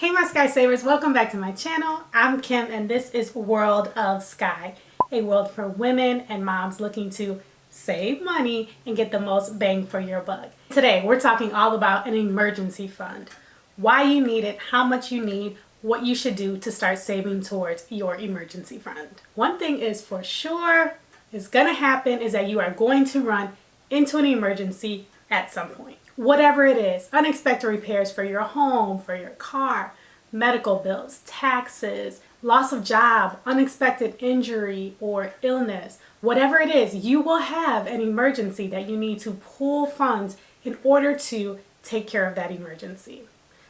Hey my Sky Savers, welcome back to my channel. I'm Kim and this is World of Sky, a world for women and moms looking to save money and get the most bang for your buck. Today we're talking all about an emergency fund, why you need it, how much you need, what you should do to start saving towards your emergency fund. One thing is for sure is going to happen is that you are going to run into an emergency at some point. Whatever it is, unexpected repairs for your home, for your car, medical bills, taxes, loss of job, unexpected injury or illness, whatever it is, you will have an emergency that you need to pull funds in order to take care of that emergency.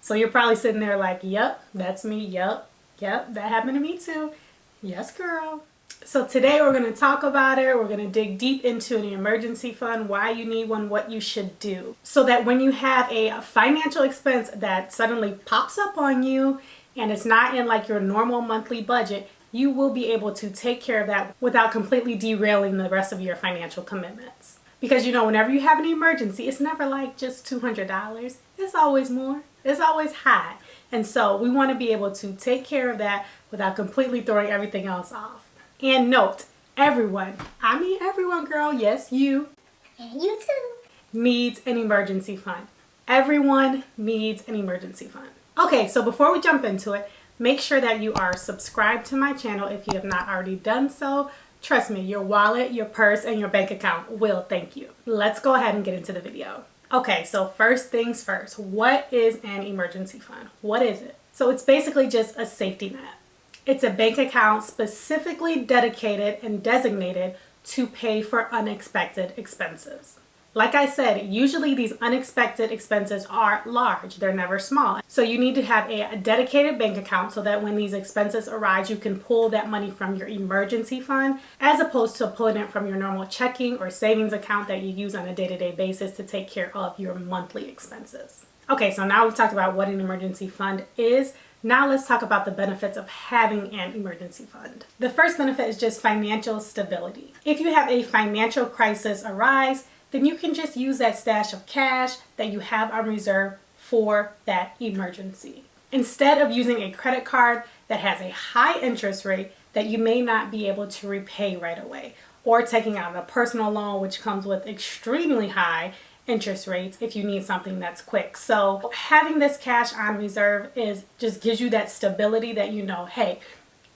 So you're probably sitting there like, yep, that's me. Yep, that happened to me too. Yes, girl. So today we're going to talk about it. We're going to dig deep into an emergency fund, why you need one, what you should do, so that when you have a financial expense that suddenly pops up on you and it's not in like your normal monthly budget, you will be able to take care of that without completely derailing the rest of your financial commitments. Because whenever you have an emergency, it's never like just $200. It's always more. It's always high. And so we want to be able to take care of that without completely throwing everything else off. And note, everyone, I mean everyone, girl, yes, you, and you too, needs an emergency fund. Everyone needs an emergency fund. Okay, so before we jump into it, make sure that you are subscribed to my channel if you have not already done so. Trust me, your wallet, your purse, and your bank account will thank you. Let's go ahead and get into the video. Okay, so first things first, what is an emergency fund? What is it? So it's basically just a safety net. It's a bank account specifically dedicated and designated to pay for unexpected expenses. Like I said, usually these unexpected expenses are large. They're never small. So you need to have a dedicated bank account so that when these expenses arise, you can pull that money from your emergency fund as opposed to pulling it from your normal checking or savings account that you use on a day-to-day basis to take care of your monthly expenses. Okay, so now we've talked about what an emergency fund is. Now let's talk about the benefits of having an emergency fund. The first benefit is just financial stability. If you have a financial crisis arise, then you can just use that stash of cash that you have on reserve for that emergency. Instead of using a credit card that has a high interest rate that you may not be able to repay right away, or taking out a personal loan which comes with extremely high interest rates if you need something that's quick. So having this cash on reserve just gives you that stability that hey,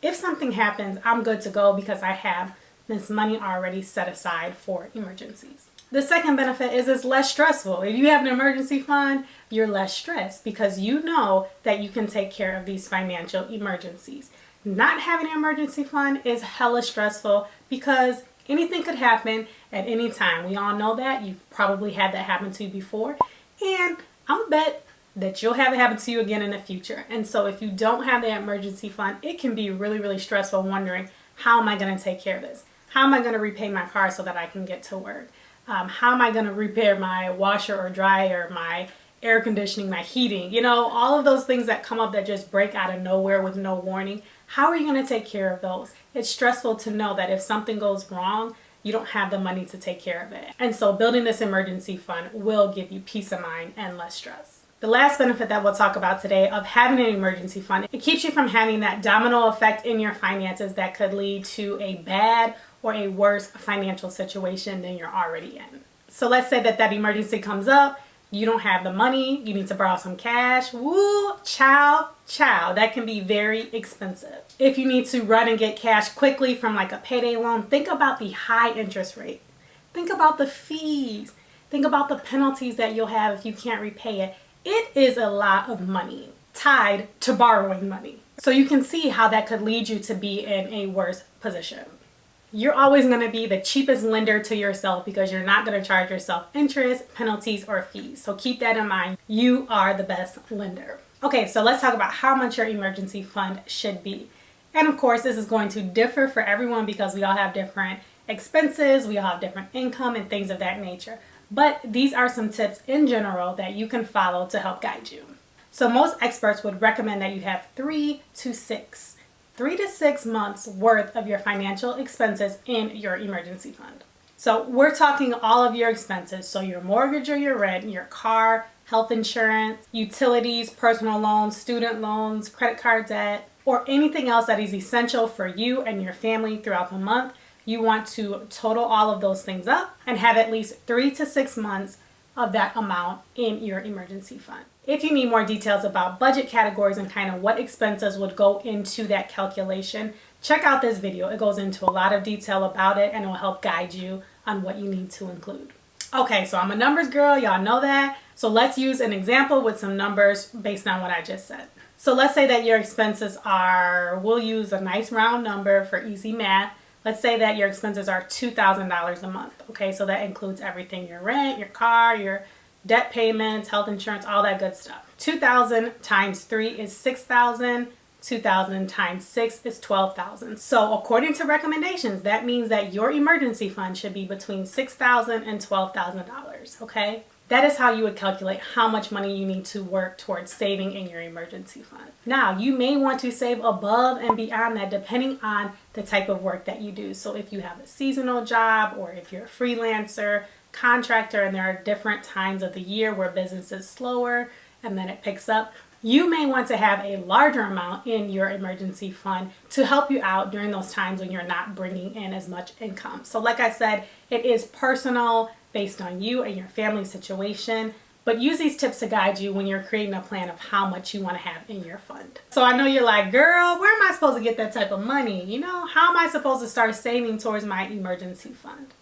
if something happens, I'm good to go because I have this money already set aside for emergencies. The second benefit is it's less stressful. If you have an emergency fund, you're less stressed because you know that you can take care of these financial emergencies. Not having an emergency fund is hella stressful because anything could happen at any time. We all know that. You've probably had that happen to you before. And I'm bet that you'll have it happen to you again in the future. And so if you don't have the emergency fund, it can be really, really stressful wondering, how am I going to take care of this? How am I going to repay my car so that I can get to work? How am I going to repair my washer or dryer, my air conditioning, my heating? All of those things that come up that just break out of nowhere with no warning. How are you going to take care of those? It's stressful to know that if something goes wrong, you don't have the money to take care of it. And so building this emergency fund will give you peace of mind and less stress. The last benefit that we'll talk about today of having an emergency fund, it keeps you from having that domino effect in your finances that could lead to a bad or a worse financial situation than you're already in. So let's say that emergency comes up, you don't have the money, you need to borrow some cash. Woo, child, that can be very expensive. If you need to run and get cash quickly from like a payday loan, think about the high interest rate. Think about the fees. Think about the penalties that you'll have if you can't repay it. It is a lot of money tied to borrowing money. So you can see how that could lead you to be in a worse position. You're always going to be the cheapest lender to yourself because you're not going to charge yourself interest, penalties, or fees. So keep that in mind. You are the best lender. Okay, so let's talk about how much your emergency fund should be. And of course, this is going to differ for everyone because we all have different expenses, we all have different income and things of that nature. But these are some tips in general that you can follow to help guide you. So most experts would recommend that you have 3 to 6 months worth of your financial expenses in your emergency fund. So we're talking all of your expenses. So your mortgage or your rent, your car, health insurance, utilities, personal loans, student loans, credit card debt, or anything else that is essential for you and your family throughout the month. You want to total all of those things up and have at least 3 to 6 months of that amount in your emergency fund. If you need more details about budget categories and kind of what expenses would go into that calculation, check out this video. It goes into a lot of detail about it and it will help guide you on what you need to include. Okay, so I'm a numbers girl, y'all know that. So let's use an example with some numbers based on what I just said. So let's say that your expenses are, we'll use a nice round number for easy math. Let's say that your expenses are $2,000 a month. Okay, so that includes everything, your rent, your car, your debt payments, health insurance, all that good stuff. 2,000 times 3 is 6,000. 2,000 times 6 is 12,000. So according to recommendations, that means that your emergency fund should be between $6,000 and $12,000, okay? That is how you would calculate how much money you need to work towards saving in your emergency fund. Now, you may want to save above and beyond that depending on the type of work that you do. So if you have a seasonal job or if you're a freelancer, contractor, and there are different times of the year where business is slower and then it picks up, you may want to have a larger amount in your emergency fund to help you out during those times when you're not bringing in as much income. So like I said, it is personal based on you and your family situation, but use these tips to guide you when you're creating a plan of how much you want to have in your fund. So I know you're like, girl, where am I supposed to get that type of money? You know, how am I supposed to start saving towards my emergency fund?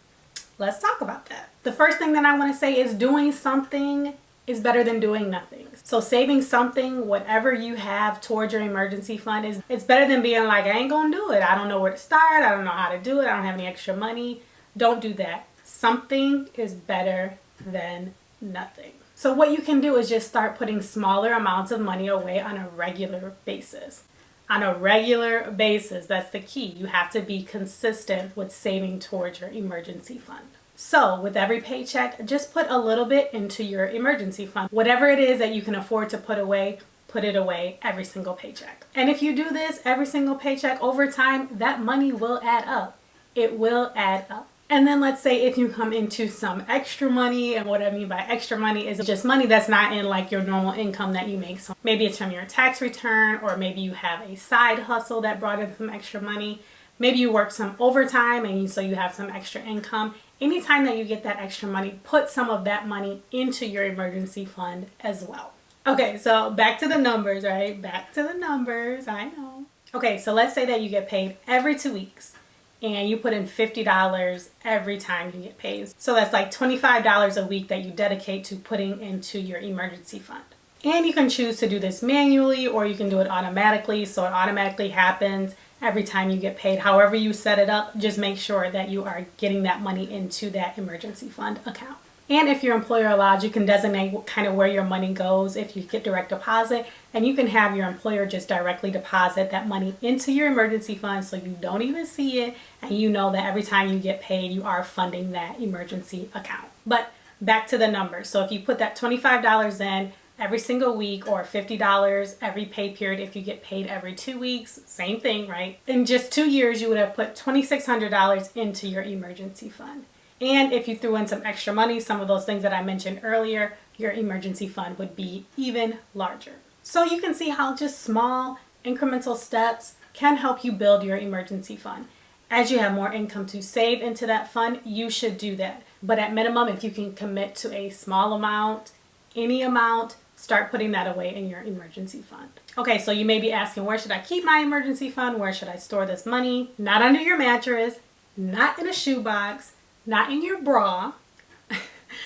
Let's talk about that. The first thing that I want to say is doing something is better than doing nothing. So saving something, whatever you have towards your emergency fund, it's better than being like, I ain't gonna do it. I don't know where to start. I don't know how to do it. I don't have any extra money. Don't do that. Something is better than nothing. So what you can do is just start putting smaller amounts of money away on a regular basis. On a regular basis, that's the key. You have to be consistent with saving towards your emergency fund. So with every paycheck, just put a little bit into your emergency fund. Whatever it is that you can afford to put away, put it away every single paycheck. And if you do this every single paycheck over time, that money will add up. It will add up. And then let's say if you come into some extra money, and what I mean by extra money is just money that's not in like your normal income that you make. So maybe it's from your tax return, or maybe you have a side hustle that brought in some extra money. Maybe you work some overtime and so you have some extra income. Anytime that you get that extra money, put some of that money into your emergency fund as well. Okay, so back to the numbers, right? Back to the numbers, I know. Okay, so let's say that you get paid every 2 weeks and you put in $50 every time you get paid. So that's like $25 a week that you dedicate to putting into your emergency fund. And you can choose to do this manually or you can do it automatically. So it automatically happens every time you get paid. However you set it up, just make sure that you are getting that money into that emergency fund account. And if your employer allows, you can designate kind of where your money goes if you get direct deposit, and you can have your employer just directly deposit that money into your emergency fund so you don't even see it, and you know that every time you get paid, you are funding that emergency account. But back to the numbers. So if you put that $25 in every single week, or $50 every pay period if you get paid every 2 weeks, same thing, right? In just 2 years, you would have put $2,600 into your emergency fund. And if you threw in some extra money, some of those things that I mentioned earlier, your emergency fund would be even larger. So you can see how just small incremental steps can help you build your emergency fund. As you have more income to save into that fund, you should do that. But at minimum, if you can commit to a small amount, any amount, start putting that away in your emergency fund. Okay, so you may be asking, where should I keep my emergency fund? Where should I store this money? Not under your mattress, not in a shoebox, not in your bra.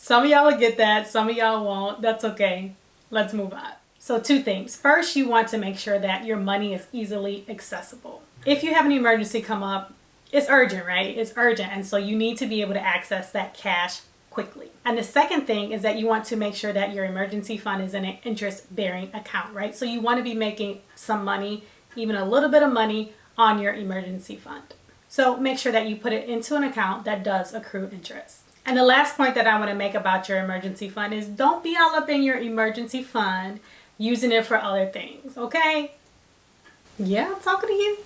Some of y'all will get that, some of y'all won't. That's okay. Let's move on. So 2 things. First, you want to make sure that your money is easily accessible. If you have an emergency come up, it's urgent, right? It's urgent. And so you need to be able to access that cash quickly. And the second thing is that you want to make sure that your emergency fund is in an interest-bearing account, right? So you want to be making some money, even a little bit of money, on your emergency fund. So make sure that you put it into an account that does accrue interest. And the last point that I want to make about your emergency fund is don't be all up in your emergency fund using it for other things, okay? Yeah, I'm talking to you.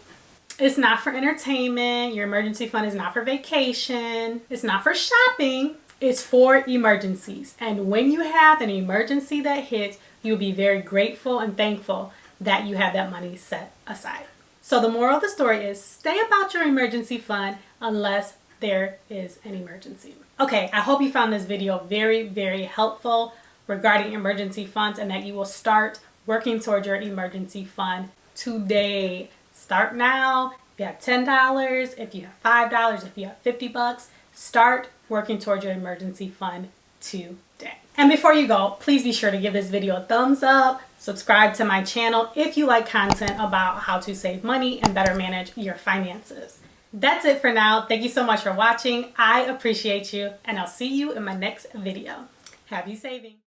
It's not for entertainment. Your emergency fund is not for vacation. It's not for shopping. is for emergencies. And when you have an emergency that hits, you'll be very grateful and thankful that you have that money set aside. So the moral of the story is stay about your emergency fund unless there is an emergency. Okay, I hope you found this video very, very helpful regarding emergency funds and that you will start working towards your emergency fund today. Start now. If you have $10, if you have $5, if you have $50, start working towards your emergency fund today. And before you go, please be sure to give this video a thumbs up, subscribe to my channel if you like content about how to save money and better manage your finances. That's it for now. Thank you so much for watching. I appreciate you, and I'll see you in my next video. Happy saving.